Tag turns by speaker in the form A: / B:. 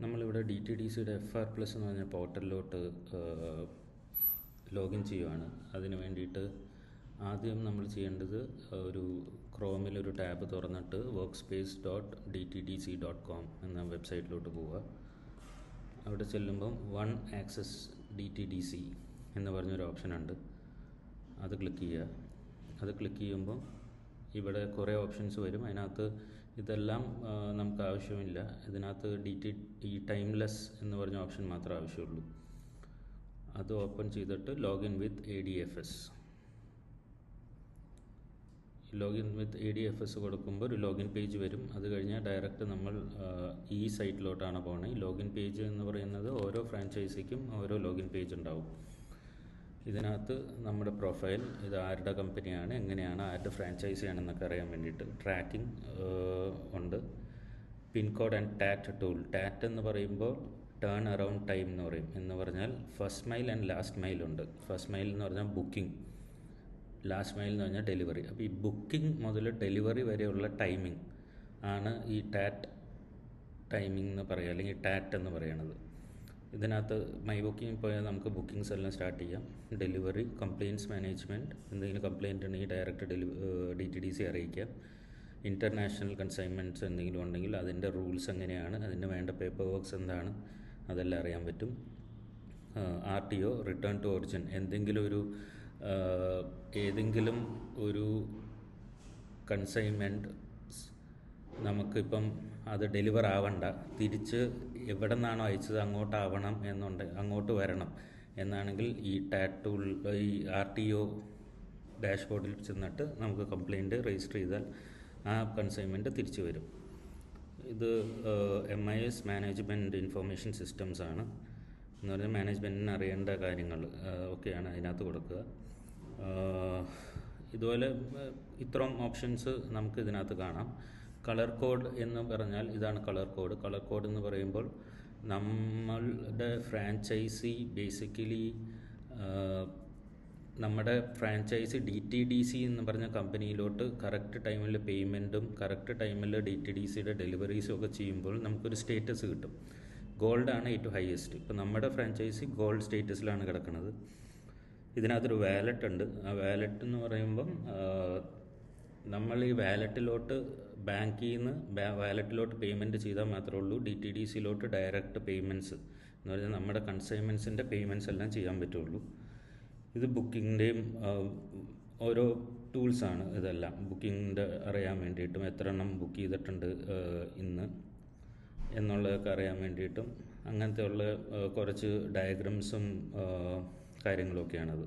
A: നമ്മളിവിടെ DTDCയുടെ FR+ എന്ന് പറഞ്ഞ പോർട്ടലിലോട്ട് ലോഗിൻ ചെയ്യുവാണ്. അതിന് വേണ്ടിയിട്ട് ആദ്യം നമ്മൾ ചെയ്യേണ്ടത് ഒരു ക്രോമിലൊരു ടാബ് തുറന്നിട്ട് workspace.dtdc.com എന്ന വെബ്സൈറ്റിലോട്ട് പോവുക. അവിടെ ചെല്ലുമ്പം വൺ ആക്സസ് DTDC എന്ന് പറഞ്ഞൊരു ഓപ്ഷനുണ്ട്. അത് ക്ലിക്ക് ചെയ്യുക. അത് ക്ലിക്ക് ചെയ്യുമ്പോൾ ഇവിടെ കുറേ ഓപ്ഷൻസ് വരും. അതിനകത്ത് ഇതെല്ലാം നമുക്ക് ആവശ്യമില്ല. ഇതിനകത്ത് ടൈംലെസ് എന്ന് പറഞ്ഞ ഓപ്ഷൻ മാത്രമേ ആവശ്യമുള്ളൂ. അത് ഓപ്പൺ ചെയ്തിട്ട് ലോഗിൻ വിത്ത് ADFS. ലോഗിൻ വിത്ത് ADFS കൊടുക്കുമ്പോൾ ഒരു ലോഗിൻ പേജ് വരും. അത് കഴിഞ്ഞാൽ ഡയറക്റ്റ് നമ്മൾ ഈ സൈറ്റിലോട്ടാണ് പോകുന്നത്. ഈ ലോഗിൻ പേജ് എന്ന് പറയുന്നത് ഓരോ ഫ്രാഞ്ചൈസിക്കും ഓരോ ലോഗിൻ പേജ് ഉണ്ടാവും. ഇതിനകത്ത് നമ്മുടെ പ്രൊഫൈൽ, ഇത് ആരുടെ കമ്പനിയാണ്, എങ്ങനെയാണ്, ആരുടെ ഫ്രാഞ്ചൈസി ആണെന്നൊക്കെ അറിയാൻ വേണ്ടിയിട്ട് ട്രാക്കിംഗ് ഉണ്ട്. Pincode and TAT tool. TAT എന്ന് പറയുമ്പോൾ ടേൺ അറൗണ്ട് ടൈം എന്ന് പറയും. എന്ന് പറഞ്ഞാൽ first mile and last mile ഉണ്ട്. ഫസ്റ്റ് മൈൽ എന്ന് പറഞ്ഞാൽ ബുക്കിംഗ്, ലാസ്റ്റ് മൈൽ എന്ന് പറഞ്ഞാൽ ഡെലിവറി. അപ്പോൾ ഈ ബുക്കിംഗ് മുതൽ ഡെലിവറി വരെയുള്ള ടൈമിംഗ് ആണ് ഈ ടാറ്റ് ടൈമിംഗ് എന്ന് പറയുക, അല്ലെങ്കിൽ ടാറ്റ് എന്ന് പറയണത്. ഇതിനകത്ത് മൈ ബുക്കിംഗ് പോയാൽ നമുക്ക് ബുക്കിങ്സ് എല്ലാം സ്റ്റാർട്ട് ചെയ്യാം. ഡെലിവറി, കംപ്ലയിൻറ്റ്സ് മാനേജ്മെൻറ്റ്, എന്തെങ്കിലും കംപ്ലയിൻറ്റ് ഉണ്ടെങ്കിൽ ഡയറക്റ്റ് DTDC അറിയിക്കാം. ഇൻ്റർനാഷണൽ കൺസൈൻമെൻറ്റ്സ് എന്തെങ്കിലും ഉണ്ടെങ്കിൽ അതിൻ്റെ റൂൾസ് എങ്ങനെയാണ്, അതിന് വേണ്ട പേപ്പർ വർക്ക്സ് എന്താണ്, അതെല്ലാം അറിയാൻ പറ്റും. RTO, റിട്ടേൺ ടു ഒറിജിൻ, ഏതെങ്കിലും ഒരു കൺസൈൻമെൻറ്റ് നമുക്കിപ്പം അത് ഡെലിവർ ആവണ്ട, തിരിച്ച് എവിടെ നിന്നാണോ അയച്ചത് അങ്ങോട്ട് വരണം എന്നാണെങ്കിൽ ഈ ഈ RTO ഡാഷ്ബോർഡിൽ ചെന്നിട്ട് നമുക്ക് കംപ്ലയിൻറ്റ് രജിസ്റ്റർ ചെയ്താൽ ആ കൺസൈൻമെൻറ്റ് തിരിച്ചു വരും. ഇത് MIS മാനേജ്മെൻറ്റ് ഇൻഫർമേഷൻ സിസ്റ്റംസ് ആണ്. എന്ന് പറഞ്ഞാൽ മാനേജ്മെൻറ്റിന് അറിയേണ്ട കാര്യങ്ങൾ ഒക്കെയാണ് അതിനകത്ത് കൊടുക്കുക. ഇതുപോലെ ഇത്രയും ഓപ്ഷൻസ് നമുക്ക് ഇതിനകത്ത് കാണാം. കളർ കോഡ് എന്ന് പറഞ്ഞാൽ ഇതാണ് കളർ കോഡ്. കളർ കോഡ് എന്ന് പറയുമ്പോൾ നമ്മളുടെ ഫ്രാഞ്ചൈസി ബേസിക്കലി നമ്മുടെ ഫ്രാഞ്ചൈസി DTDC എന്ന് പറഞ്ഞ കമ്പനിയിലോട്ട് കറക്റ്റ് ടൈമിൽ പേയ്മെൻറ്റും കറക്റ്റ് ടൈമിൽ DTDCയുടെ ഡെലിവറീസും ഒക്കെ ചെയ്യുമ്പോൾ നമുക്കൊരു സ്റ്റേറ്റസ് കിട്ടും. ഗോൾഡാണ് ഏറ്റവും ഹയസ്റ്റ്. ഇപ്പോൾ നമ്മുടെ ഫ്രാഞ്ചൈസി ഗോൾഡ് സ്റ്റേറ്റസിലാണ് കിടക്കുന്നത്. ഇതിനകത്തൊരു വാലറ്റ് ഉണ്ട്. ആ വാലറ്റ് എന്ന് പറയുമ്പം നമ്മൾ ഈ വാലറ്റിലോട്ട് ബാങ്കിൽ നിന്ന് വാലറ്റിലോട്ട് പേയ്മെൻറ്റ് ചെയ്താൽ മാത്രമേ ഉള്ളൂ DTDCയിലോട്ട് ഡയറക്റ്റ് പേയ്മെൻറ്റ്സ് എന്ന് പറഞ്ഞാൽ നമ്മുടെ കൺസൈൻമെൻറ്റ്സിൻ്റെ പേയ്മെൻറ്റ്സ് എല്ലാം ചെയ്യാൻ പറ്റുള്ളൂ. ഇത് ബുക്കിങ്ങിൻ്റെയും ഓരോ ടൂൾസാണ്. ഇതെല്ലാം ബുക്കിങ്ങിൻ്റെ അറിയാൻ വേണ്ടിയിട്ടും എത്ര എണ്ണം ബുക്ക് ചെയ്തിട്ടുണ്ട് ഇന്ന് എന്നുള്ളതൊക്കെ അറിയാൻ വേണ്ടിയിട്ടും അങ്ങനത്തെ ഉള്ള കുറച്ച് ഡയഗ്രംസും കാര്യങ്ങളൊക്കെയാണത്.